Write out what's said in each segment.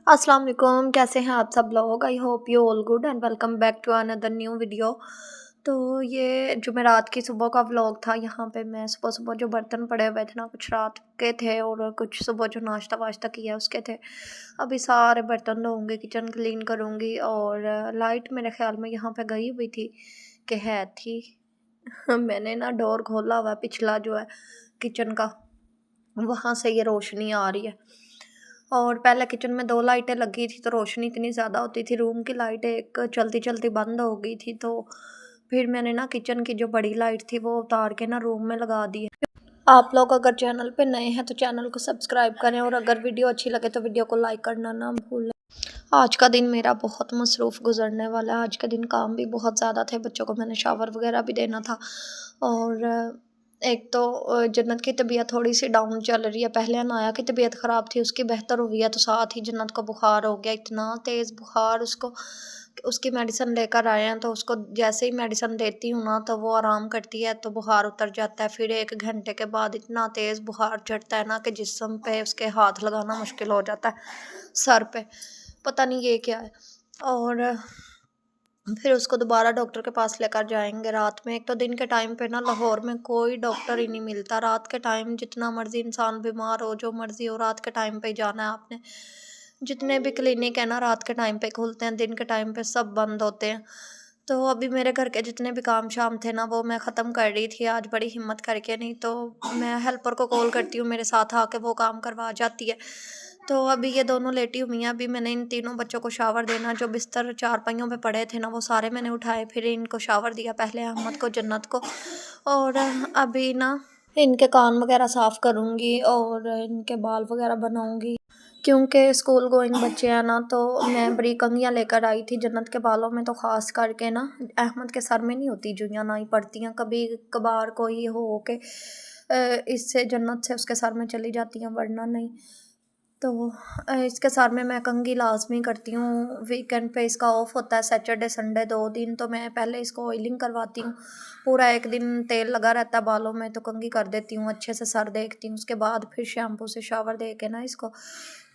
अस्सलाम वालेकुम, कैसे हैं आप सब लोग। I hope you all good and welcome back to another new video. तो ये जुमेरात की सुबह का व्लॉग था। यहाँ पे मैं सुबह सुबह जो बर्तन पड़े हुए थे ना, कुछ रात के थे और कुछ सुबह जो नाश्ता वाश्ता किया उसके थे। अभी सारे बर्तन धोऊंगी, किचन क्लीन करूँगी और लाइट मेरे ख्याल में यहाँ पे गई हुई थी कि है थी। मैंने ना डोर खोला हुआ है, पिछला जो है किचन का, वहाँ से ये रोशनी आ रही है। और पहले किचन में 2 लाइटें लगी थी तो रोशनी इतनी ज़्यादा होती थी, रूम की लाइट एक चलती-चलती बंद हो गई थी, तो फिर मैंने ना किचन की जो बड़ी लाइट थी वो उतार के ना रूम में लगा दी है। आप लोग अगर चैनल पे नए हैं तो चैनल को सब्सक्राइब करें और अगर वीडियो अच्छी लगे तो वीडियो को लाइक करना ना भूलें। आज का दिन मेरा बहुत मसरूफ़ गुजरने वाला है। आज के दिन काम भी बहुत ज़्यादा थे, बच्चों को मैंने शावर वगैरह भी देना था और एक तो जन्नत की तबीयत थोड़ी सी डाउन चल रही है। पहले अनाया की तबीयत ख़राब थी, उसकी बेहतर हुई है, तो साथ ही जन्नत को बुखार हो गया, इतना तेज़ बुखार उसको। उसकी मेडिसिन लेकर आए हैं तो उसको जैसे ही मेडिसिन देती हूँ ना तो वो आराम करती है, तो बुखार उतर जाता है। फिर 1 घंटे के बाद इतना तेज़ बुखार चढ़ता है ना कि जिस्म पे उसके हाथ लगाना मुश्किल हो जाता है, सर पे। पता नहीं ये क्या है। और फिर उसको दोबारा डॉक्टर के पास लेकर जाएंगे रात में। एक तो दिन के टाइम पे ना लाहौर में कोई डॉक्टर ही नहीं मिलता। रात के टाइम जितना मर्जी इंसान बीमार हो, जो मर्जी हो, रात के टाइम पे ही जाना है आपने। जितने भी क्लिनिक है ना रात के टाइम पे खुलते हैं, दिन के टाइम पे सब बंद होते हैं। तो अभी मेरे घर के जितने भी काम शाम थे ना वो मैं ख़त्म कर रही थी आज बड़ी हिम्मत करके, नहीं तो मैं हेल्पर को कॉल करती हूँ, मेरे साथ आके वो काम करवा जाती है। तो अभी ये दोनों लेटी हुई हैं। अभी मैंने इन तीनों बच्चों को शावर देना, जो बिस्तर चारपाइयों पे पड़े थे ना वो सारे मैंने उठाए, फिर इनको शावर दिया, पहले अहमद को, जन्नत को। और अभी ना इनके कान वगैरह साफ़ करूँगी और इनके बाल वगैरह बनाऊँगी, क्योंकि स्कूल गोइंग बच्चे हैं ना। तो मैं बड़ी कंघियाँ लेकर आई थी जन्नत के बालों में, तो ख़ास करके ना अहमद के सर में नहीं होती जुइयाँ, ना ही पड़ती हैं, कभी कभार कोई हो के इससे जन्नत से उसके सर में चली जाती हैं, वरना नहीं। तो इसके सर में मैं कंघी लाज़मी करती हूँ। वीकेंड पे इसका ऑफ होता है, सैटरडे संडे 2 दिन, तो मैं पहले इसको ऑयलिंग करवाती हूँ। पूरा 1 दिन तेल लगा रहता है बालों में, तो कंघी कर देती हूँ, अच्छे से सर देखती हूँ। उसके बाद फिर शैम्पू से शावर दे के ना इसको,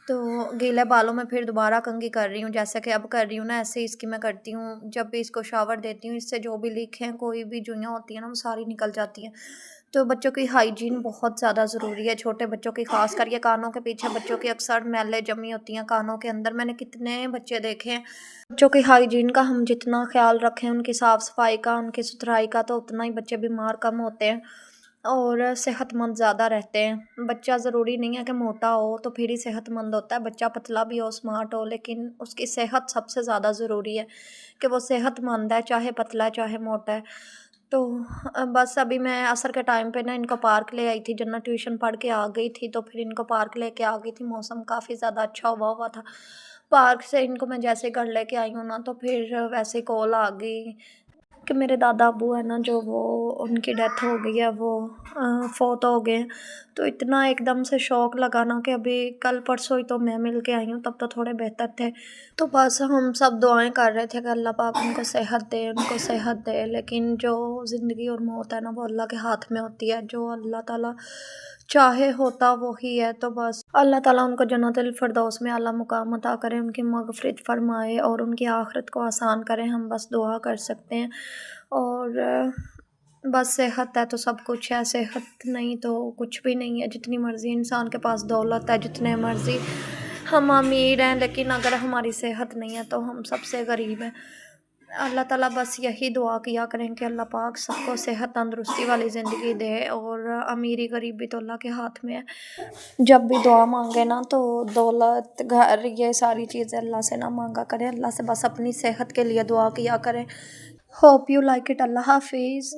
तो गीले बालों में फिर दोबारा कंघी कर रही हूँ। जैसे कि अब कर रही हूँ ना, ऐसे ही इसकी मैं करती हूँ। जब भी इसको शावर देती हूँ, इससे जो भी लीक हैं, कोई भी जुइयाँ होती हैं ना, वो सारी निकल जाती हैं। तो बच्चों की हाइजीन बहुत ज़्यादा ज़रूरी है, छोटे बच्चों की ख़ास कर। ये कानों के पीछे बच्चों की अक्सर मैलें जमी होती हैं कानों के अंदर, मैंने कितने बच्चे देखे हैं। बच्चों की हाइजीन का हम जितना ख्याल रखें, उनकी साफ़ सफाई का, उनकी सुथराई का, तो उतना ही बच्चे बीमार कम होते हैं और सेहतमंद ज़्यादा रहते हैं। बच्चा ज़रूरी नहीं है कि मोटा हो तो फिर ही सेहतमंद होता है, बच्चा पतला भी हो, स्मार्ट हो, लेकिन उसकी सेहत सबसे ज़्यादा ज़रूरी है कि वो सेहतमंद है, चाहे पतला है चाहे मोटा है। तो बस अभी मैं असर के टाइम पे ना इनको पार्क ले आई थी। जन्नत ट्यूशन पढ़ के आ गई थी, तो फिर इनको पार्क लेके आ गई थी। मौसम काफ़ी ज़्यादा अच्छा हुआ हुआ था। पार्क से इनको मैं जैसे घर लेके आई हूँ ना, तो फिर वैसे ही कॉल आ गई कि मेरे दादा अब्बू है ना, जो वो उनकी डेथ हो गई है, वो फ़ौत हो गए हैं। तो इतना एकदम से शौक लगा ना कि अभी कल परसों ही तो मैं मिल के आई हूँ, तब तो थोड़े बेहतर थे। तो बस हम सब दुआएं कर रहे थे कि अल्लाह पाक उनको सेहत दे, उनको सेहत दे। लेकिन जो ज़िंदगी और मौत है ना, वो अल्लाह के हाथ में होती है, जो अल्लाह ताला चाहे होता वो ही है। तो बस अल्लाह ताला उनको जन्नतुल फिरदौस में आला मुकाम अता करें, उनकी मग़फ़िरत फ़रमाए और उनकी आखिरत को आसान करें, हम बस दुआ कर सकते हैं। और बस सेहत है तो सब कुछ है, सेहत नहीं तो कुछ भी नहीं है। जितनी मर्ज़ी इंसान के पास दौलत है, जितने मर्ज़ी हम अमीर हैं, लेकिन अगर हमारी सेहत नहीं है तो हम सबसे गरीब हैं। अल्लाह ताला बस यही दुआ किया करें कि अल्लाह पाक सबको सेहत तंदुरुस्ती वाली ज़िंदगी दे, और अमीरी गरीबी तो अल्लाह के हाथ में है। जब भी दुआ मांगे ना तो दौलत, घर, ये सारी चीज़ें अल्लाह से ना मांगा करें, अल्लाह से बस अपनी सेहत के लिए दुआ किया करें। Hope you like it. अल्लाह हाफिज़।